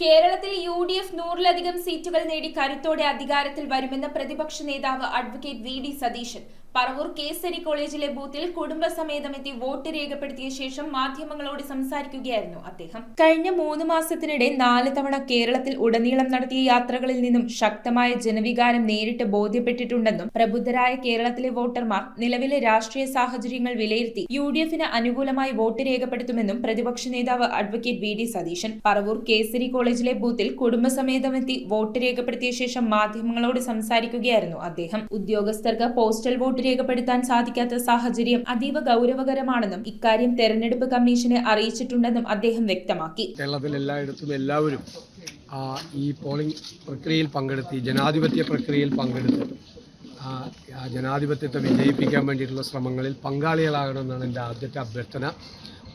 കേരളത്തിൽ UDF 100-ലധികം സീറ്റുകൾ നേടി കരുത്തോടെ അധികാരത്തിൽ വരുമെന്ന് പ്രതിപക്ഷ നേതാവ് അഡ്വക്കേറ്റ് വി.ഡി. സതീശൻ പറവൂർ കേസരി കോളേജിലെ ബൂത്തിൽ കുടുംബസമേതമെത്തി വോട്ട് രേഖപ്പെടുത്തിയ ശേഷം മാധ്യമങ്ങളോട് സംസാരിക്കുകയായിരുന്നു അദ്ദേഹം. കഴിഞ്ഞ 3 മാസത്തിനിടെ 4 തവണ കേരളത്തിൽ ഉടനീളം നടത്തിയ യാത്രകളിൽ നിന്നും ശക്തമായ ജനവികാരം നേരിട്ട് ബോധ്യപ്പെട്ടിട്ടുണ്ടെന്നും പ്രബുദ്ധരായ കേരളത്തിലെ വോട്ടർമാർ നിലവിലെ രാഷ്ട്രീയ സാഹചര്യങ്ങൾ വിലയിരുത്തി UDF-ന് അനുകൂലമായി വോട്ട് രേഖപ്പെടുത്തുമെന്നും പ്രതിപക്ഷ നേതാവ് അഡ്വക്കേറ്റ് വി.ഡി. സതീശൻ പറവൂർ കേസരി കോളേജിലെ ബൂത്തിൽ കുടുംബസമേതമെത്തി വോട്ട് രേഖപ്പെടുത്തിയ ശേഷം മാധ്യമങ്ങളോട് സംസാരിക്കുകയായിരുന്നു അദ്ദേഹം. ഉദ്യോഗസ്ഥർക്ക് പോസ്റ്റൽ വോട്ട് രേഖപ്പെടുത്താൻ സാധിക്കാത്ത സാഹചര്യം അതീവ ഗൗരവകരമാണെന്നും ഇക്കാര്യം തെരഞ്ഞെടുപ്പ് കമ്മീഷനെ അറിയിച്ചിട്ടുണ്ടെന്നും അദ്ദേഹം വ്യക്തമാക്കി. കേരളത്തിൽ എല്ലായിടത്തും എല്ലാവരും ഈ പോളിംഗ് പ്രക്രിയയിൽ പങ്കെടുത്ത് ജനാധിപത്യ പ്രക്രിയയിൽ പങ്കെടുത്ത് ജനാധിപത്യത്തെ വിജയിപ്പിക്കാൻ വേണ്ടിയിട്ടുള്ള ശ്രമങ്ങളിൽ പങ്കാളികളാകണമെന്നാണ് എൻ്റെ ആദ്യത്തെ അഭ്യർത്ഥന.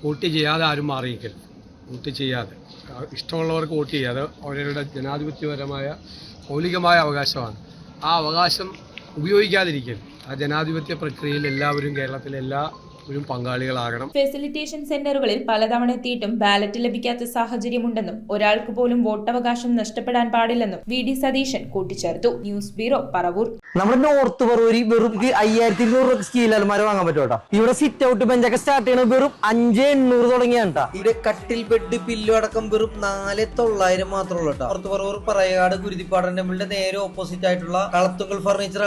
വോട്ട് ചെയ്യാതെ ആരും മാറിയിരിക്കരുത്. വോട്ട് ചെയ്യാതെ ഇഷ്ടമുള്ളവർക്ക് വോട്ട് ചെയ്യാതെ അവരുടെ ജനാധിപത്യപരമായ മൗലികമായ അവകാശമാണ്. ആ അവകാശം ഉപയോഗിക്കാതിരിക്കരുത്. ആ ജനാധിപത്യ പ്രക്രിയയിൽ എല്ലാവരും കേരളത്തിലെ എല്ലാവരും പങ്കാളികളാകണം. ഫെസിലിറ്റേഷൻ സെന്ററുകളിൽ പലതവണ എത്തിയിട്ടും ബാലറ്റ് ലഭിക്കാത്ത സാഹചര്യമുണ്ടെന്നും ഒരാൾക്ക് പോലും വോട്ടവകാശം നഷ്ടപ്പെടാൻ പാടില്ലെന്നും വി.ഡി. സതീശൻ കൂട്ടിച്ചേർത്തു. News bureau, Paravur. നമ്മുടെ നോർത്ത് പറവൂരി വെറും 5200 സ്റ്റീൽ അലമാര വാങ്ങാൻ പറ്റും. ഇവിടെ സിറ്റ് ഔട്ട് ബെഞ്ചൊക്കെ സ്റ്റാർട്ട് ചെയ്യണത് വെറും 5800 തുടങ്ങിയാണ്. ഇവിടെ കട്ടിൽ ബെഡ് പില്ലോ അടക്കം വെറും 4900 മാത്രമേ ഉള്ളൂ. നോർത്ത് പറവൂർ പറയാട് ഗുരുതിപ്പാടൻ ടെമ്പിളിന്റെ നേരെ ഓപ്പോസിറ്റ് ആയിട്ടുള്ള കളത്തുങ്കൽ ഫർണിച്ചർ